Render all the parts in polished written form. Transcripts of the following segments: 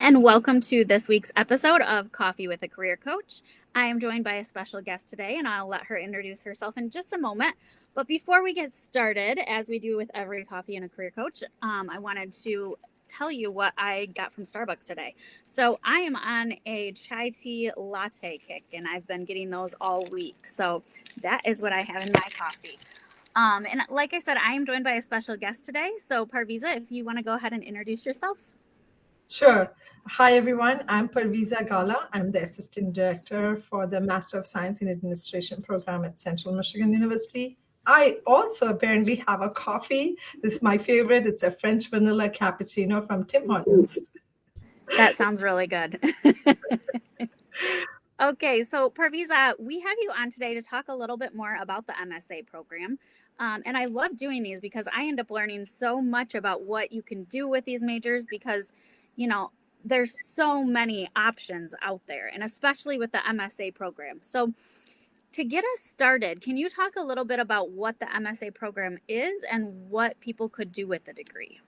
and welcome to this week's episode of Coffee with a Career Coach. I am joined by a special guest today, and I'll let her introduce herself in just a moment. But before we get started, as we do with every Coffee and a Career Coach, I wanted to tell you what I got from Starbucks today. So I am on a chai tea latte kick, and I've been getting those all week. So that is what I have in my coffee. And like I said, I am joined by a special guest today. So Parveeza, if you want to go ahead and introduce yourself. Sure. Hi, everyone. I'm Parveeza Gala. I'm the Assistant Director for the Master of Science in Administration program at Central Michigan University. I also apparently have a coffee. This is my favorite. It's a French vanilla cappuccino from Tim Hortons. That sounds really good. Okay, so Parveeza, we have you on today to talk a little bit more about the MSA program. And I love doing these because I end up learning so much about what you can do with these majors because, there's so many options out there, and especially with the MSA program. So to get us started, can you talk a little bit about what the MSA program is and what people could do with the degree?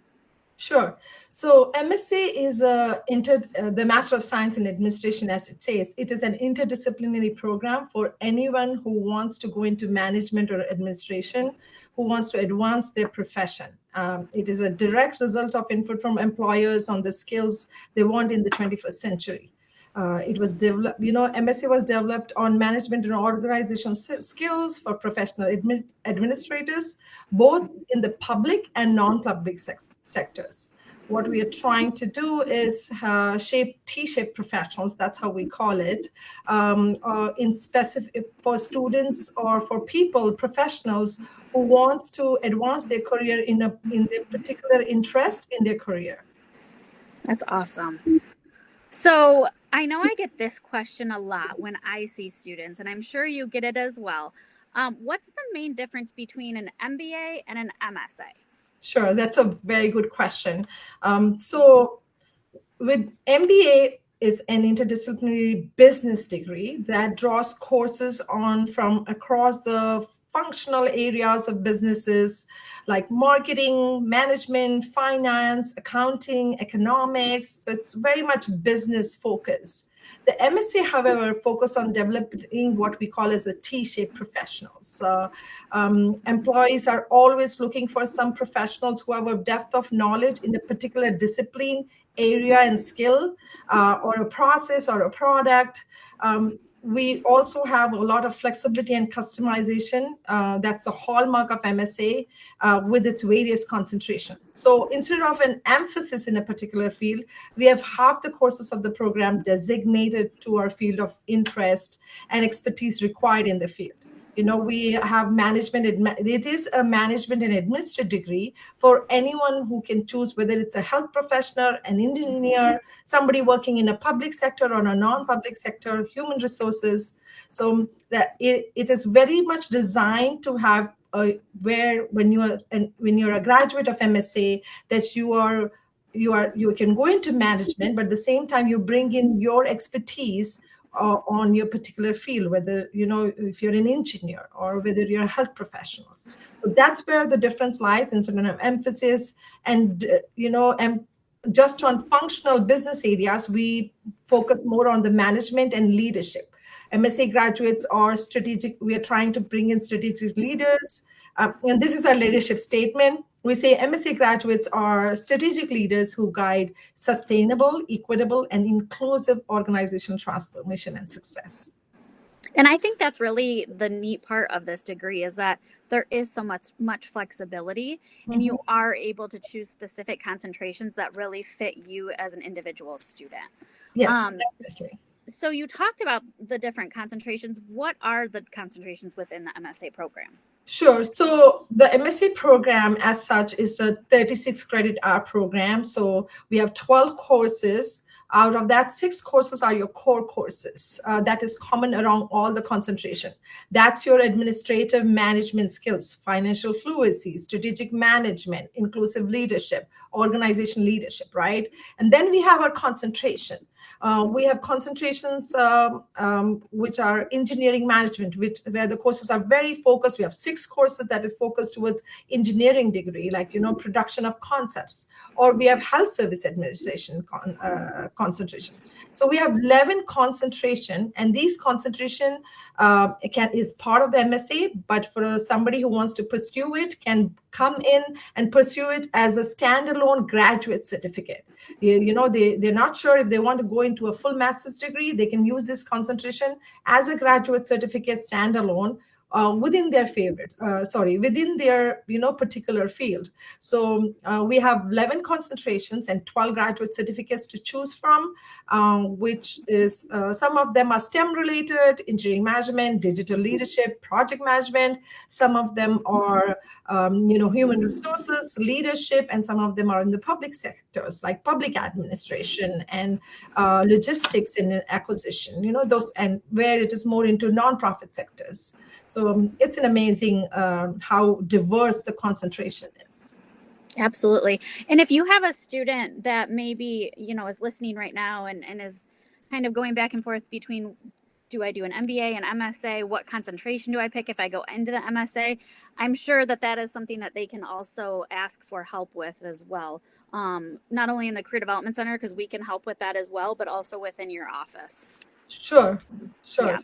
Sure. So MSA is the Master of Science in Administration, as it says. It is an interdisciplinary program for anyone who wants to go into management or administration, who wants to advance their profession. It is a direct result of input from employers on the skills they want in the 21st century. It was developed, MSA was developed on management and organization skills for professional administrators, both in the public and non-public sectors. What we are trying to do is shape T-shaped professionals, that's how we call it, in specific for students or for people, professionals who wants to advance their career in their particular interest in their career. That's awesome. So I know I get this question a lot when I see students, and I'm sure you get it as well. What's the main difference between an MBA and an MSA? Sure, that's a very good question. So with MBA is an interdisciplinary business degree that draws courses on from across the functional areas of businesses like marketing, management, finance, accounting, economics. So it's very much business focused. The MSA, however, focus on developing what we call as a T-shaped professionals. Employees are always looking for some professionals who have a depth of knowledge in a particular discipline, area, and skill, or a process or a product. We also have a lot of flexibility and customization. That's the hallmark of MSA with its various concentration. So instead of an emphasis in a particular field, we have half the courses of the program designated to our field of interest and expertise required in the field. We have management. It is a management and administrative degree for anyone who can choose whether it's a health professional, an engineer, somebody working in a public sector or a non-public sector, human resources. So that it is very much designed to have when you're a graduate of MSA, that you can go into management, but at the same time you bring in your expertise on your particular field, whether if you're an engineer or whether you're a health professional. So that's where the difference lies in sort of emphasis. And just on functional business areas, we focus more on the management and leadership. MSA graduates are strategic. We are trying to bring in strategic leaders. And this is our leadership statement. We say MSA graduates are strategic leaders who guide sustainable, equitable, and inclusive organizational transformation and success. And I think that's really the neat part of this degree is that there is so much flexibility, and you are able to choose specific concentrations that really fit you as an individual student. Yes, definitely. So you talked about the different concentrations. What are the concentrations within the MSA program? Sure. So the MSA program as such is a 36 credit hour program. So we have 12 courses. Out of that, 6 courses are your core courses. That is common around all the concentration. That's your administrative management skills, financial fluency, strategic management, inclusive leadership, organization leadership, right? And then we have our concentration. We have concentrations which are engineering management, where the courses are very focused. We have 6 courses that are focused towards engineering degree, like production of concepts, or we have health service administration concentration. So we have 11 concentration, and these concentration is part of the MSA, but for somebody who wants to pursue it, can come in and pursue it as a standalone graduate certificate. They're not sure if they want to go into a full master's degree, they can use this concentration as a graduate certificate standalone within their within their particular field. So we have 11 concentrations and 12 graduate certificates to choose from, which is some of them are STEM related: engineering management, digital leadership, project management. Some of them are human resources, leadership, and some of them are in the public sectors like public administration and logistics and acquisition, those, and where it is more into nonprofit sectors. So it's an amazing how diverse the concentration is. Absolutely. And if you have a student that maybe, is listening right now and is kind of going back and forth between, do I do an MBA and MSA? What concentration do I pick if I go into the MSA? I'm sure that is something that they can also ask for help with as well. Not only in the Career Development Center, because we can help with that as well, but also within your office. Sure. Yeah.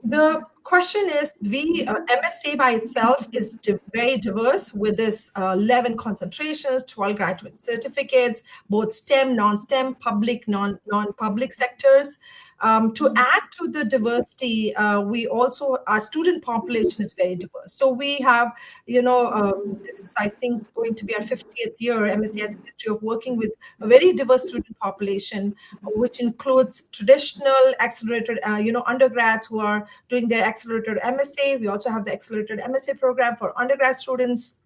The question is, MSA by itself is very diverse with this 11 concentrations, 12 graduate certificates, both STEM, non-STEM, public, non-public sectors. To add to the diversity, our student population is very diverse. So we have, this is, I think, going to be our 50th year. MSA has a history of working with a very diverse student population, which includes traditional accelerated, undergrads who are doing their accelerated MSA. We also have the accelerated MSA program for undergrad students.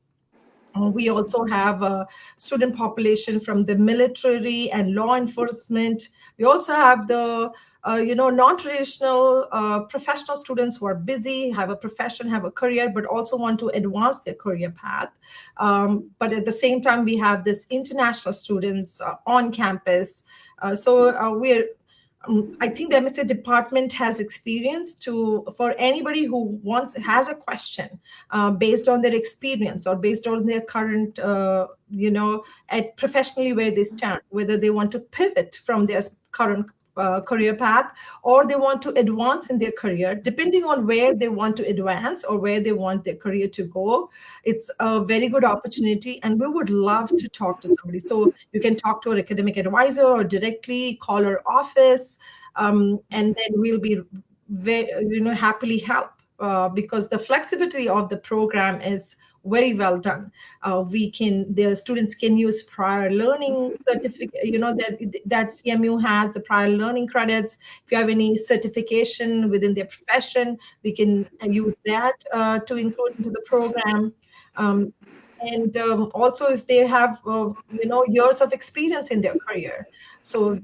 We also have a student population from the military and law enforcement. We also have the non-traditional professional students who are busy, have a profession, have a career, but also want to advance their career path. But at the same time, we have this international students on campus. I think the MSA department has experience for anybody who has a question based on their experience or based on their current, at professionally where they stand, whether they want to pivot from their current career path, or they want to advance in their career, depending on where they want to advance or where they want their career to go. It's a very good opportunity, and we would love to talk to somebody. So you can talk to our academic advisor or directly call our office, and then we'll be happily help because the flexibility of the program is very well done. The students can use prior learning certificate, that CMU has the prior learning credits. If you have any certification within their profession, we can use that to include into the program. And also if they have, years of experience in their career. So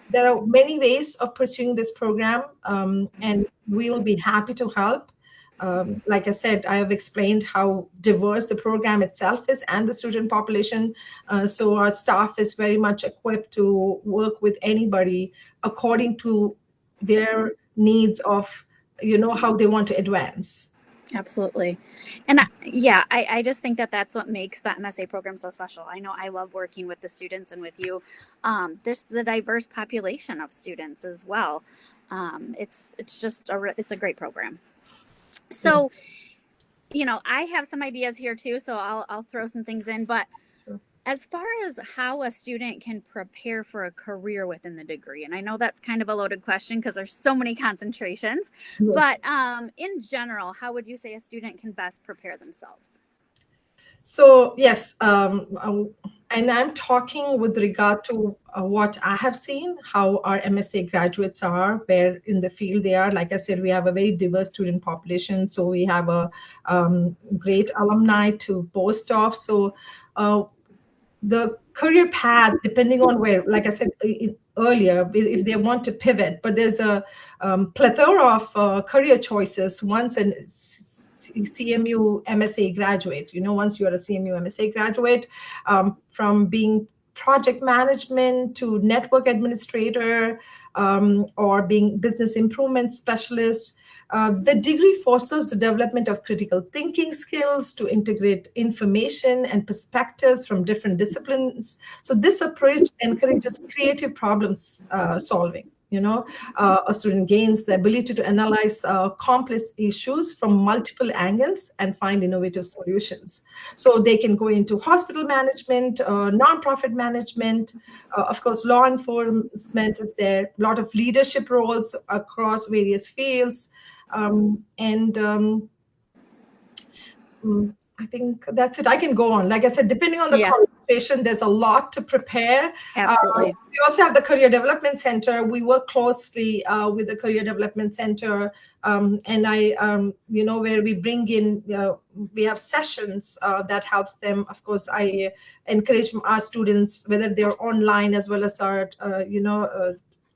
there are many ways of pursuing this program, and we will be happy to help. Like I said, I have explained how diverse the program itself is and the student population. So our staff is very much equipped to work with anybody according to their needs of, how they want to advance. Absolutely. And I just think that's what makes the MSA program so special. I know I love working with the students and with you. There's the diverse population of students as well. It's a great program. So, I have some ideas here too, so I'll throw some things in, but as far as how a student can prepare for a career within the degree, and I know that's kind of a loaded question because there's so many concentrations, but in general, how would you say a student can best prepare themselves? So yes, and I'm talking with regard to what I have seen, how our MSA graduates are, where in the field they are. Like I said, we have a very diverse student population, so we have a great alumni to boast of. So the career path, depending on where, like I said earlier, if they want to pivot, but there's a plethora of career choices once an CMU MSA graduate. Once you're a CMU MSA graduate, from being project management to network administrator, or being business improvement specialist. The degree fosters the development of critical thinking skills to integrate information and perspectives from different disciplines. So this approach encourages creative problems solving. A student gains the ability to analyze complex issues from multiple angles and find innovative solutions. So they can go into hospital management, nonprofit management, of course, law enforcement is there, a lot of leadership roles across various fields. I think that's it. I can go on. Like I said, depending on the Yeah, conversation, there's a lot to prepare. absolutely. We also have the Career Development Center. We work closely with the Career Development Center, and where we bring in, we have sessions that helps them. Of course, I encourage our students, whether they're online as well as our,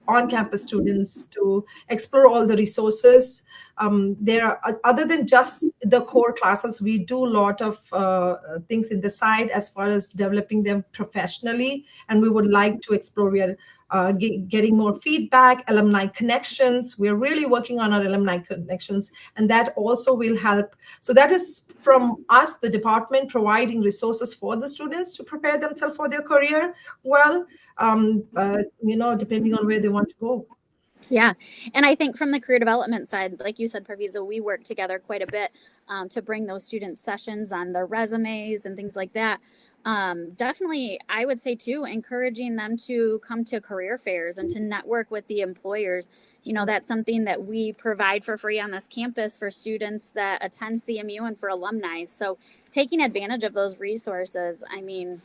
on-campus students, to explore all the resources. There are, other than just the core classes, we do a lot of things in the side as far as developing them professionally, and we would like to explore. We are getting more feedback, alumni connections. We're really working on our alumni connections, and that also will help. So that is from us, the department, providing resources for the students to prepare themselves for their career well, depending on where they want to go. Yeah. And I think from the career development side, like you said, Parveeza, we work together quite a bit to bring those students sessions on their resumes and things like that. Definitely, I would say too, encouraging them to come to career fairs and to network with the employers. That's something that we provide for free on this campus for students that attend CMU and for alumni. So taking advantage of those resources, I mean,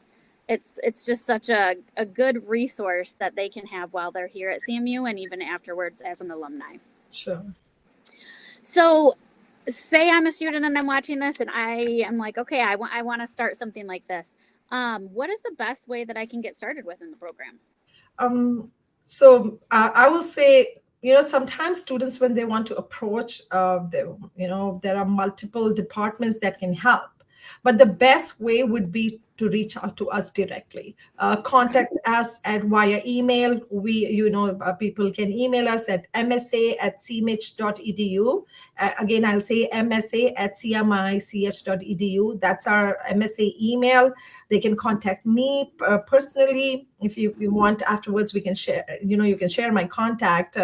it's just such a good resource that they can have while they're here at CMU and even afterwards as an alumni. Sure. So say I'm a student and I'm watching this and I am like, okay, I want to start something like this. What is the best way that I can get started with in the program? I will say, sometimes students, when they want to approach, there are multiple departments that can help. But the best way would be to reach out to us directly. Contact us via email. People can email us at msa@cmich.edu. Again, I'll say msa@cmich.edu. That's our MSA email. They can contact me personally. If you want, afterwards we can share. You can share my contact.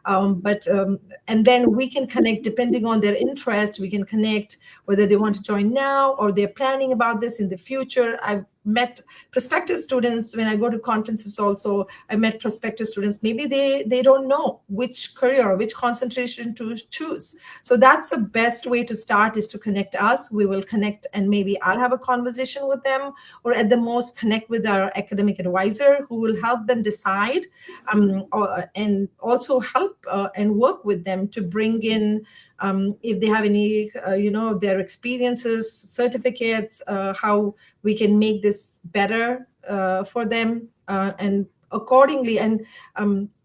And then we can connect depending on their interest. We can connect whether they want to join now or they're planning about this in the future. I've met prospective students when I go to conferences. Also, I met prospective students. Maybe they don't know which career or which concentration to choose. So that's the best way to start, is to connect us. We will connect, and maybe I'll have a conversation with them, or at the most connect with our academic advisor who will help them decide, and also help and work with them to bring in, if they have any, their experiences, certificates, how we can make this better for them, and accordingly. And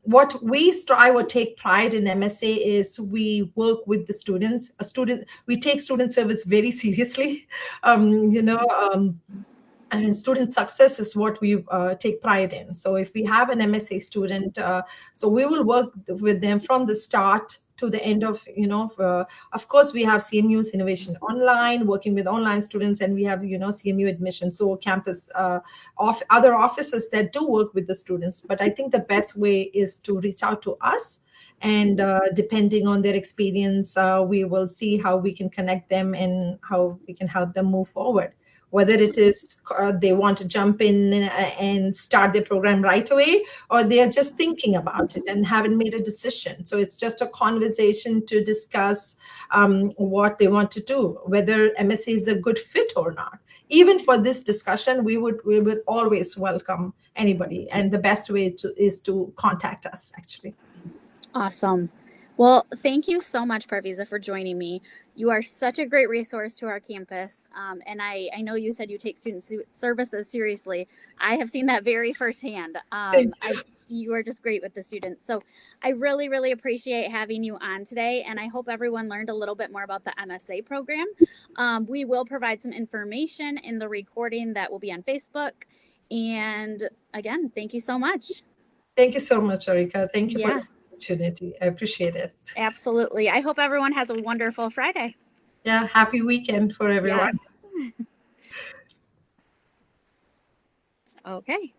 what we strive or take pride in MSA is we work with the students. We take student service very seriously. And student success is what we take pride in. So if we have an MSA student, so we will work with them from the start to the end of, of course, we have CMU's Innovation Online, working with online students, and we have, CMU Admission, so campus, other offices that do work with the students. But I think the best way is to reach out to us. And depending on their experience, we will see how we can connect them and how we can help them move forward. Whether it is they want to jump in and start their program right away, or they are just thinking about it and haven't made a decision. So it's just a conversation to discuss what they want to do, whether MSA is a good fit or not. Even for this discussion, we would always welcome anybody. And the best way is to contact us, actually. Awesome. Well, thank you so much, Parveeza, for joining me. You are such a great resource to our campus. And I know you said you take student services seriously. I have seen that very firsthand. You are just great with the students. So I really, really appreciate having you on today. And I hope everyone learned a little bit more about the MSA program. We will provide some information in the recording that will be on Facebook. And again, thank you so much. Thank you so much, Arika. Thank you for Yeah, the opportunity. I appreciate it. absolutely. I hope everyone has a wonderful Friday. Yeah, happy weekend for everyone. Yes. Okay.